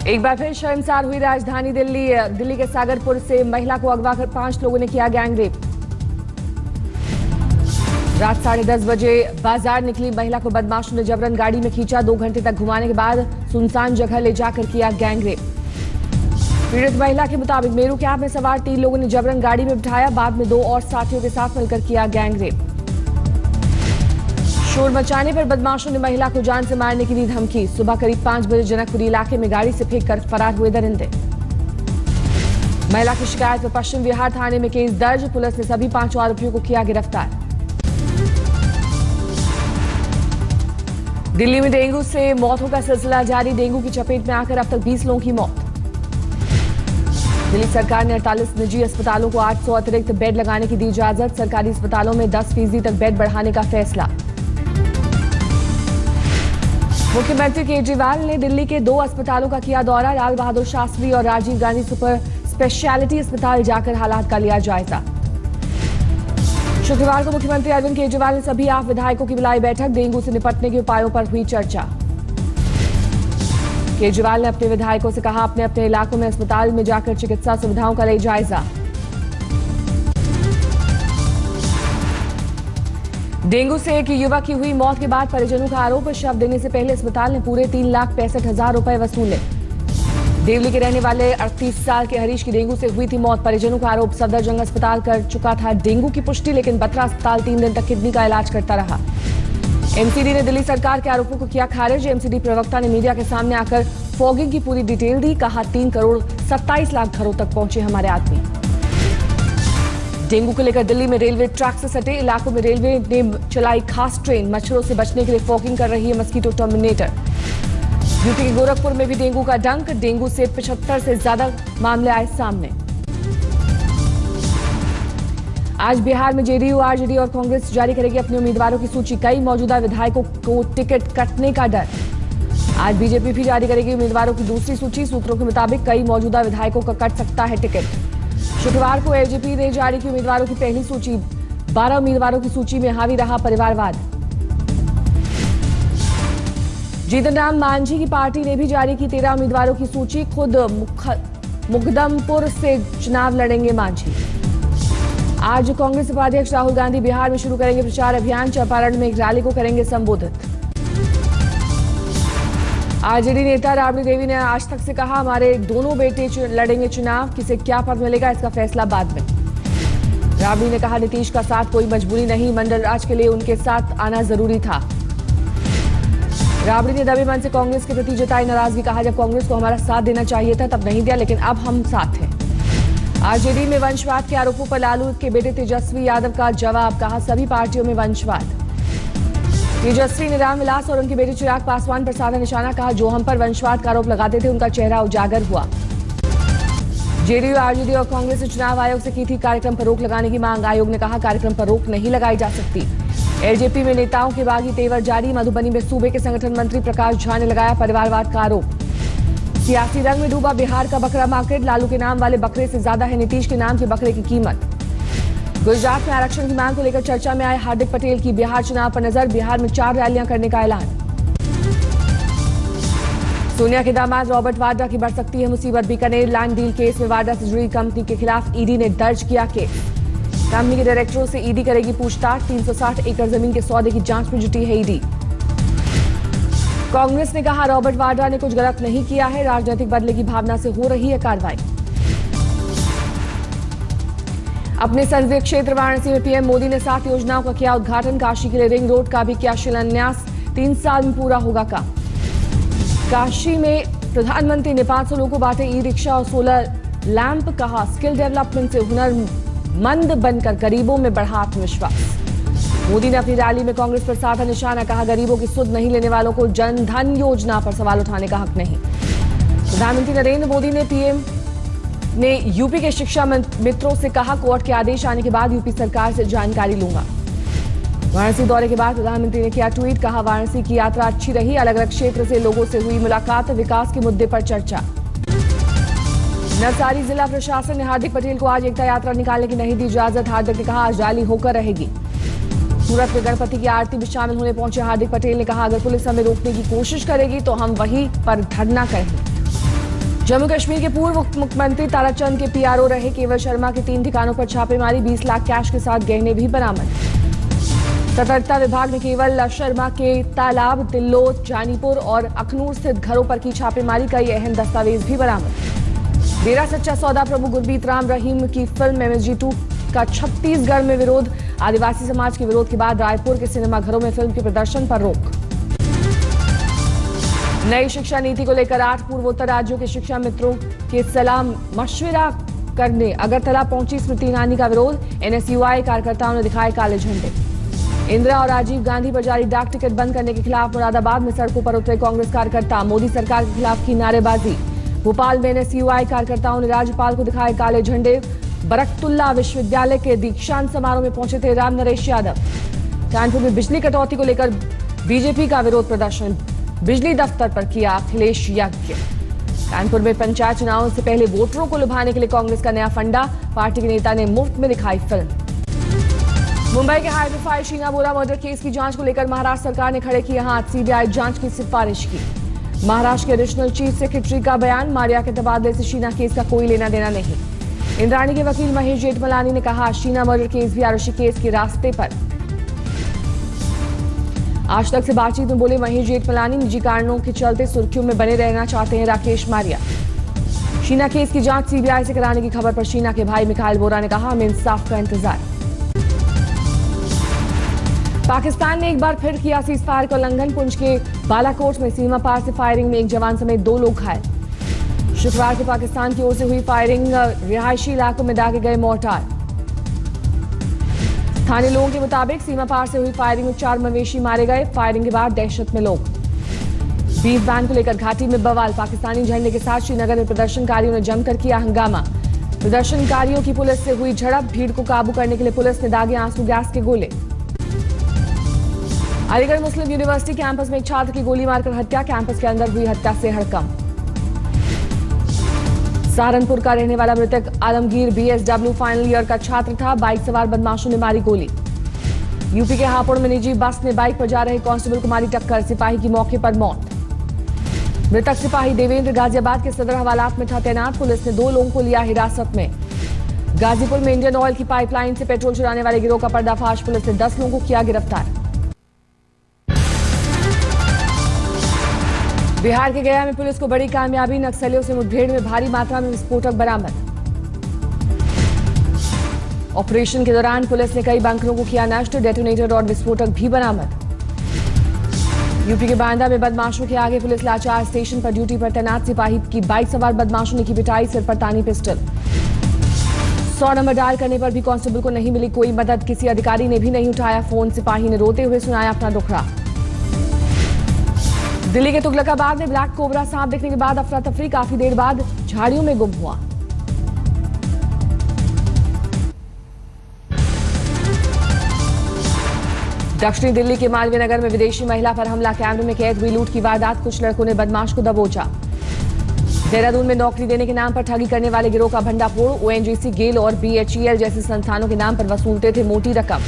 एक बार फिर शर्मसार हुई राजधानी दिल्ली के सागरपुर से महिला को अगवा कर 5 लोगों ने किया गैंगरेप। रात 10:30 बजे बाजार निकली महिला को बदमाशों ने जबरन गाड़ी में खींचा। 2 घंटे तक घुमाने के बाद सुनसान जगह ले जाकर किया गैंगरेप। पीड़ित महिला के मुताबिक मेरू कैब में सवार 3 लोगों ने जबरन गाड़ी में बिठाया। बाद में 2 और साथियों के साथ मिलकर किया गैंगरेप। शोर मचाने पर बदमाशों ने महिला को जान से मारने की दी धमकी। सुबह करीब 5 बजे जनकपुरी इलाके में गाड़ी से फेंककर फरार हुए दरिंदे। महिला की शिकायत पर पश्चिम विहार थाने में केस दर्ज। पुलिस ने सभी 5 आरोपियों को किया गिरफ्तार। दिल्ली में डेंगू से मौतों का सिलसिला जारी। डेंगू की चपेट में आकर अब तक 20 लोगों की मौत। दिल्ली सरकार ने 48 निजी अस्पतालों को 800 अतिरिक्त बेड लगाने की दी इजाजत। सरकारी अस्पतालों में 10% तक बेड बढ़ाने का फैसला। मुख्यमंत्री केजरीवाल ने दिल्ली के 2 अस्पतालों का किया दौरा। लाल बहादुर शास्त्री और राजीव गांधी सुपर स्पेशलिटी अस्पताल जाकर हालात का लिया जायजा। शुक्रवार को मुख्यमंत्री अरविंद केजरीवाल ने सभी 8 विधायकों की बुलाई बैठक। डेंगू से निपटने के उपायों पर हुई चर्चा। केजरीवाल ने अपने विधायकों से कहा अपने अपने इलाकों में अस्पताल में जाकर चिकित्सा सुविधाओं का ले जायजा। डेंगू से एक युवक की हुई मौत के बाद परिजनों का आरोप, शव देने से पहले अस्पताल ने पूरे 3,65,000 रुपए वसूले। देवली के रहने वाले 38 साल के हरीश की डेंगू से हुई थी मौत। परिजनों का आरोप सफदरजंग अस्पताल कर चुका था डेंगू की पुष्टि, लेकिन बत्रा अस्पताल 3 दिन तक किडनी का इलाज करता रहा। एमसीडी ने दिल्ली सरकार के आरोपों को किया खारिज। एमसीडी प्रवक्ता ने मीडिया के सामने आकर फॉगिंग की पूरी डिटेल दी। कहा 3 करोड़ 27 लाख घरों तक पहुंचे हमारे आदमी। डेंगू को लेकर दिल्ली में रेलवे ट्रैक से सटे इलाकों में रेलवे ने चलाई खास ट्रेन। मच्छरों से बचने के लिए फॉगिंग कर रही है मस्कीटो टर्मिनेटर। यूपी के गोरखपुर में भी डेंगू का डंक। डेंगू से 75 से ज्यादा मामले आए सामने। आज बिहार में जेडीयू, आरजेडी और कांग्रेस जारी करेगी अपने उम्मीदवारों की सूची। कई मौजूदा विधायकों को टिकट कटने का डर। आज बीजेपी भी जारी करेगी उम्मीदवारों की दूसरी सूची। सूत्रों के मुताबिक कई मौजूदा विधायकों का कट सकता है टिकट। शुक्रवार को एलजेपी ने जारी की उम्मीदवारों की पहली सूची। 12 उम्मीदवारों की सूची में हावी रहा परिवारवाद। जीतन राम मांझी की पार्टी ने भी जारी की 13 उम्मीदवारों की सूची। खुद मुकदमपुर से चुनाव लड़ेंगे मांझी। आज कांग्रेस उपाध्यक्ष राहुल गांधी बिहार में शुरू करेंगे प्रचार अभियान। चंपारण में एक रैली को करेंगे संबोधित। आरजेडी नेता राबड़ी देवी ने आज तक से कहा हमारे दोनों बेटे लड़ेंगे चुनाव। किसे क्या पद मिलेगा इसका फैसला बाद में। राबड़ी ने कहा नीतीश का साथ कोई मजबूरी नहीं, मंडल राज के लिए उनके साथ आना जरूरी था। राबड़ी ने दबे मन से कांग्रेस के प्रति जताई नाराजगी। कहा जब कांग्रेस को हमारा साथ देना चाहिए था तब नहीं दिया, लेकिन अब हम साथ हैं। आरजेडी में वंशवाद के आरोपों पर लालू के बेटे तेजस्वी यादव का जवाब। कहा सभी पार्टियों में वंशवाद। तेजस्वी ने रामविलास और उनके बेटे चिराग पासवान पर साधा निशाना। कहा जो हम पर वंशवाद का आरोप लगाते थे उनका चेहरा उजागर हुआ। जेडीयू, आरजेडी और कांग्रेस ने चुनाव आयोग से की थी कार्यक्रम पर रोक लगाने की मांग। आयोग ने कहा कार्यक्रम पर रोक नहीं लगाई जा सकती। एलजेपी में नेताओं के बागी तेवर जारी। मधुबनी में सूबे के संगठन मंत्री प्रकाश झा ने लगाया परिवारवाद का आरोप। सियासी रंग में डूबा बिहार का बकरा मार्केट। लालू के नाम वाले बकरे से ज्यादा है नीतीश के नाम के बकरे की कीमत। गुजरात में आरक्षण की मांग को लेकर चर्चा में आए हार्दिक पटेल की बिहार चुनाव पर नजर। बिहार में 4 रैलियां करने का ऐलान। सोनिया के दामाद रॉबर्ट वाड्रा की बढ़ सकती है मुसीबत। बीकानेर लैंड डील केस में वाड्रा से जुड़ी कंपनी के खिलाफ ईडी ने दर्ज किया केस। कंपनी के डायरेक्टरों से ईडी करेगी पूछताछ। 360 एकड़ जमीन के सौदे की जांच में जुटी है ईडी। कांग्रेस ने कहा रॉबर्ट वाड्रा ने कुछ गलत नहीं किया है, राजनीतिक बदले की भावना से हो रही है कार्रवाई। अपने संसदीय क्षेत्र वाराणसी में पीएम मोदी ने 7 योजनाओं का किया उद्घाटन। काशी के लिए रिंग रोड का भी किया शिलान्यास। 3 साल में पूरा होगा काम। काशी में प्रधानमंत्री ने 500 लोगों को बांटे ई रिक्शा और सोलर लैंप। कहा स्किल डेवलपमेंट से हुनरमंद बनकर गरीबों में बढ़ा आत्मविश्वास। मोदी ने अपनी रैली में कांग्रेस पर साधा निशाना। कहा गरीबों की सुध नहीं लेने वालों को जन धन योजना पर सवाल उठाने का हक नहीं। प्रधानमंत्री नरेंद्र मोदी ने पीएम ने यूपी के शिक्षा मित्रों से कहा कोर्ट के आदेश आने के बाद यूपी सरकार से जानकारी लूंगा। वाराणसी दौरे के बाद प्रधानमंत्री ने किया ट्वीट। कहा वाराणसी की यात्रा अच्छी रही। अलग अलग क्षेत्र से लोगों से हुई मुलाकात। विकास के मुद्दे पर चर्चा। नवसारी जिला प्रशासन ने हार्दिक पटेल को आज एकता यात्रा निकालने की नहीं दी इजाजत। हार्दिक ने कहा आज रैली होकर रहेगी। सूरत में गणपति की आरती में शामिल होने पहुंचे हार्दिक पटेल ने कहा अगर पुलिस हमें रोकने की कोशिश करेगी तो हम वहीं पर धरना करेंगे। जम्मू कश्मीर के पूर्व मुख्यमंत्री ताराचंद के पीआरओ रहे केवल शर्मा के 3 ठिकानों पर छापेमारी, 20 लाख कैश के साथ गहने भी बरामद। सतर्कता विभाग ने केवल शर्मा के तालाब, तिल्लोत, जानीपुर और अखनूर स्थित घरों पर की छापेमारी, कई अहम दस्तावेज भी बरामद। डेरा सच्चा सौदा प्रमुख गुरमीत राम रहीम की फिल्म MSG2 का छत्तीसगढ़ में विरोध, आदिवासी समाज के विरोध के बाद रायपुर के सिनेमाघरों में फिल्म के प्रदर्शन पर रोक। नई शिक्षा नीति को लेकर 8 पूर्वोत्तर राज्यों के शिक्षा मित्रों के सलाह मशविरा करने अगरतला पहुंची स्मृति ईरानी का विरोध, NSUI कार्यकर्ताओं ने दिखाए काले झंडे। इंदिरा और राजीव गांधी पर जारी डाक टिकट बंद करने के खिलाफ मुरादाबाद में सड़कों पर उतरे कांग्रेस कार्यकर्ता, मोदी सरकार के खिलाफ की नारेबाजी। भोपाल में NSUI कार्यकर्ताओं ने राज्यपाल को दिखाए काले झंडे। बरकतुल्ला विश्वविद्यालय के दीक्षांत समारोह में पहुंचे थे राम नरेश यादव। कानपुर में बिजली कटौती को लेकर बीजेपी का विरोध प्रदर्शन, बिजली दफ्तर पर किया अखिलेश यज्ञ। कानपुर में पंचायत चुनावों से पहले वोटरों को लुभाने के लिए कांग्रेस का नया फंडा, पार्टी के नेता ने मुफ्त में दिखाई फिल्म। मुंबई के हाई प्रोफाइल शीना बोरा मर्डर केस की जांच को लेकर महाराष्ट्र सरकार ने खड़े किए हाथ, सीबीआई जांच की सिफारिश की। महाराष्ट्र के एडिशनल चीफ सेक्रेटरी का बयान, मारिया के तबादले से शीना केस का कोई लेना देना नहीं। इंद्राणी के वकील महेश जेठमलानी ने कहा, शीना मर्डर केस भी आरुषि केस के रास्ते पर। आज तक से बातचीत में बोले महेश जेठमलानी, निजी कारणों के चलते सुर्खियों में बने रहना चाहते हैं राकेश मारिया। शीना केस की जांच सीबीआई से कराने की खबर पर शीना के भाई मिखाइल बोरा ने कहा, हमें इंसाफ का इंतजार। पाकिस्तान ने एक बार फिर किया सीजफायर का उल्लंघन, पुंछ के बालाकोट में सीमा पार से फायरिंग में एक जवान समेत 2 लोग घायल। शुक्रवार को पाकिस्तान की ओर से हुई फायरिंग, रिहायशी इलाकों में दागे गए मोर्टार। स्थानीय लोगों के मुताबिक सीमा पार से हुई फायरिंग में 4 मवेशी मारे गए। फायरिंग के बाद दहशत में लोग। बीफ बैन को लेकर घाटी में बवाल, पाकिस्तानी झंडे के साथ श्रीनगर में प्रदर्शनकारियों ने जमकर किया हंगामा। प्रदर्शनकारियों की पुलिस से हुई झड़प, भीड़ को काबू करने के लिए पुलिस ने दागे आंसू गैस के गोले। अलीगढ़ मुस्लिम यूनिवर्सिटी कैंपस में एक छात्र की गोली मारकर हत्या, कैंपस के अंदर हुई हत्या से हड़कंप। सहारनपुर का रहने वाला मृतक आलमगीर BSW फाइनल ईयर का छात्र था, बाइक सवार बदमाशों ने मारी गोली। यूपी के हापुड़ में निजी बस ने बाइक पर जा रहे कांस्टेबल को मारी टक्कर, सिपाही की मौके पर मौत। मृतक सिपाही देवेंद्र गाजियाबाद के सदर हवालात में था तैनात, पुलिस ने 2 लोगों को लिया हिरासत में। गाजीपुर में इंडियन ऑयल की पाइपलाइन से पेट्रोल चुराने वाले गिरोह का पर्दाफाश, पुलिस ने 10 लोगों को किया गिरफ्तार। बिहार के गया में पुलिस को बड़ी कामयाबी, नक्सलियों से मुठभेड़ में भारी मात्रा में विस्फोटक बरामद। ऑपरेशन के दौरान पुलिस ने कई बंकरों को किया नष्ट, डेटोनेटर और विस्फोटक भी बरामद। यूपी के बांदा में बदमाशों के आगे पुलिस लाचार, स्टेशन पर ड्यूटी पर तैनात सिपाही की बाइक सवार बदमाशों ने की पिटाई, सिर पर तानी पिस्टल। 100 नंबर डायल करने पर भी कांस्टेबल को नहीं मिली कोई मदद, किसी अधिकारी ने भी नहीं उठाया फोन, सिपाही ने रोते हुए सुनाया अपना दुखड़ा। दिल्ली के तुगलकाबाद में ब्लैक कोबरा सांप दिखने के बाद अफरा तफरी, काफी देर बाद झाड़ियों में गुम हुआ। दक्षिणी दिल्ली के मालवीय नगर में विदेशी महिला पर हमला, कैमरे में कैद हुई लूट की वारदात, कुछ लड़कों ने बदमाश को दबोचा। देहरादून में नौकरी देने के नाम पर ठगी करने वाले गिरोह का भंडाफोड़, ONGC, गेल और BHEL जैसे संस्थानों के नाम पर वसूलते थे मोटी रकम।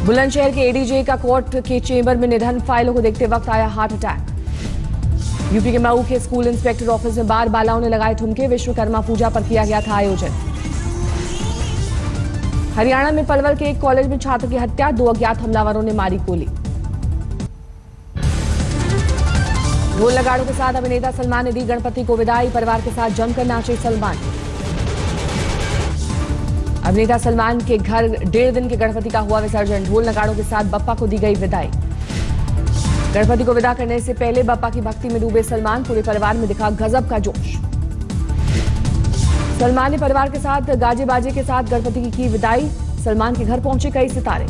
बुलंदशहर के ADJ का कोर्ट के चेंबर में निधन, फाइलों को देखते वक्त आया हार्ट अटैक। यूपी के मऊ के स्कूल इंस्पेक्टर ऑफिस में बार बालाओं ने लगाए ठुमके, विश्वकर्मा पूजा पर किया गया था आयोजन। हरियाणा में पलवल के एक कॉलेज में छात्र की हत्या, 2 अज्ञात हमलावरों ने मारी गोली। ढोल नगाड़ों के साथ अभिनेता सलमान ने दी गणपति को विदाई, परिवार के साथ जमकर नाचे सलमान। अभिनेता सलमान के घर 1.5 दिन के गणपति का हुआ विसर्जन, ढोल नगाड़ों के साथ बप्पा को दी गई विदाई। गणपति को विदा करने से पहले बप्पा की भक्ति में डूबे सलमान, पूरे परिवार में दिखा गजब का जोश। सलमान ने परिवार के साथ गाजे बाजे के साथ गणपति की विदाई, सलमान के घर पहुंचे कई सितारे।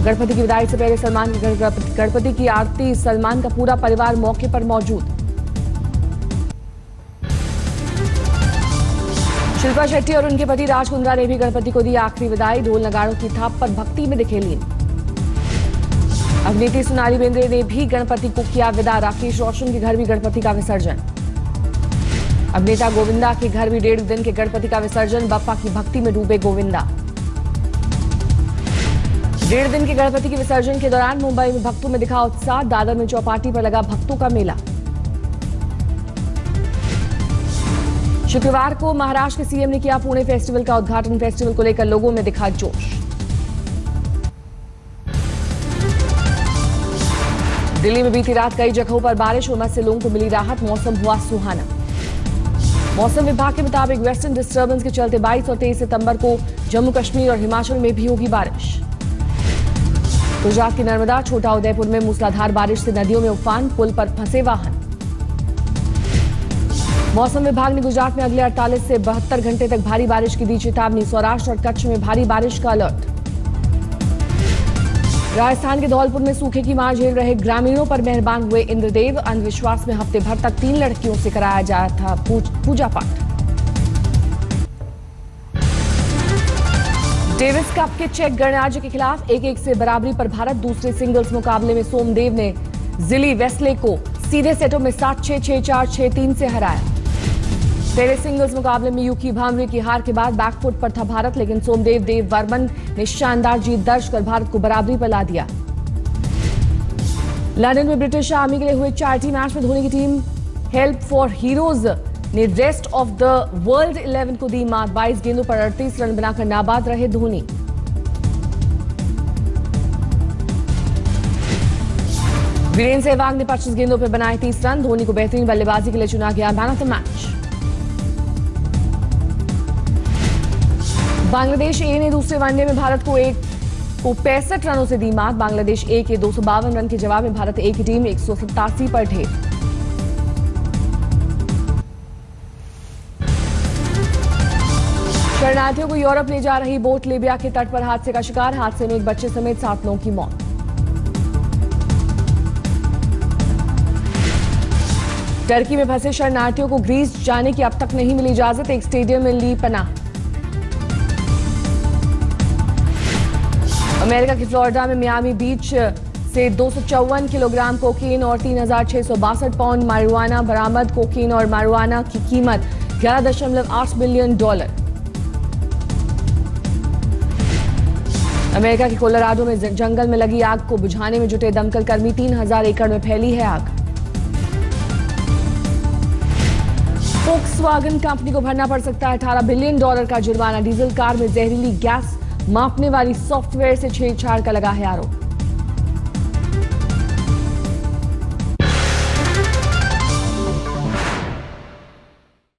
गणपति की विदाई से पहले सलमान के घर गणपति की आरती, सलमान का पूरा परिवार मौके पर मौजूद। शिल्पा शेट्टी और उनके पति राज कुंद्रा ने भी गणपति को दी आखिरी विदाई, ढोल नगाड़ों की थाप पर भक्ति में दिखे लीन। अभिनेत्री सोनाली बेंद्रे ने भी गणपति को किया विदा, राकेश रोशन के घर भी गणपति का विसर्जन। अभिनेता गोविंदा के घर भी 1.5 दिन के गणपति का विसर्जन, बप्पा की भक्ति में डूबे गोविंदा। 1.5 दिन के गणपति के विसर्जन के दौरान मुंबई में भक्तों में दिखा उत्साह, दादर में चौपाटी पर लगा भक्तों का मेला। शुक्रवार को महाराष्ट्र के सीएम ने किया पुणे फेस्टिवल का उद्घाटन। फेस्टिवल को लेकर लोगों में दिखा जोश। दिल्ली में बीती रात कई जगहों पर बारिश, उमस से लोगों को मिली राहत। मौसम हुआ सुहाना। मौसम विभाग के मुताबिक वेस्टर्न डिस्टर्बेंस के चलते 22 और 23 सितंबर को जम्मू कश्मीर और हिमाचल में भी होगी बारिश। गुजरात की नर्मदा, छोटा उदयपुर में मूसलाधार बारिश से नदियों में उफान, पुल पर फंसे वाहन। मौसम विभाग ने गुजरात में अगले 48 से 72 घंटे तक भारी बारिश की दी चेतावनी। सौराष्ट्र और कच्छ में भारी बारिश का अलर्ट। राजस्थान के धौलपुर में सूखे की मार झेल रहे ग्रामीणों पर मेहरबान हुए इंद्रदेव। अंधविश्वास में हफ्ते भर तक 3 लड़कियों से कराया जा रहा था पूजा पाठ। डेविस कप के चेक गणराज्य के खिलाफ 1-1 से बराबरी पर भारत। दूसरे सिंगल्स मुकाबले में सोमदेव ने जिली वेस्ले को सीधे सेटों में 7-6, 6-4, 6-3 से हराया। पहले सिंगल्स मुकाबले में यूकी भांवरे की हार के बाद बैकफुट पर था भारत, लेकिन सोमदेव देव वर्मन ने शानदार जीत दर्ज कर भारत को बराबरी पर ला दिया। लंदन में ब्रिटिश आर्मी के लिए हुए चारिटी मैच में धोनी की टीम हेल्प फॉर हीरोज ने रेस्ट ऑफ द वर्ल्ड 11 को दी मात। 22 गेंदों पर 38 रन बनाकर नाबाद रहे धोनी। वीरेंद्र सहवाग ने 25 गेंदों पर बनाए 30 रन। धोनी को बेहतरीन बल्लेबाजी के लिए चुना गया man of the match. Bangladesh A ने दूसरे वनडे में भारत को 65 रनों से दी मात। बांग्लादेश ए के 252 रन के जवाब में भारत ए की टीम 187 पर ढेर। शरणार्थियों को यूरोप ले जा रही बोट लीबिया के तट पर हादसे का शिकार। हादसे में एक बच्चे समेत 7 लोगों की मौत। टर्की में फंसे शरणार्थियों को ग्रीस जाने की अब तक नहीं मिली इजाजत। एक स्टेडियम में ली पनाह। अमेरिका की फ्लोरिडा में मियामी बीच से 254 किलोग्राम कोकीन और 3,662 पाउंड मारिजुआना बरामद। कोकीन और मारिजुआना की कीमत $11.8 बिलियन। अमेरिका के कोलोराडो में जंगल में लगी आग को बुझाने में जुटे दमकल कर्मी। 3,000 एकड़ में फैली है आग। फोक्सवागन कंपनी को भरना पड़ सकता है $18 बिलियन का जुर्माना। डीजल कार में जहरीली गैस मापने वाली सॉफ्टवेयर से छेड़छाड़ का लगा है आरोप।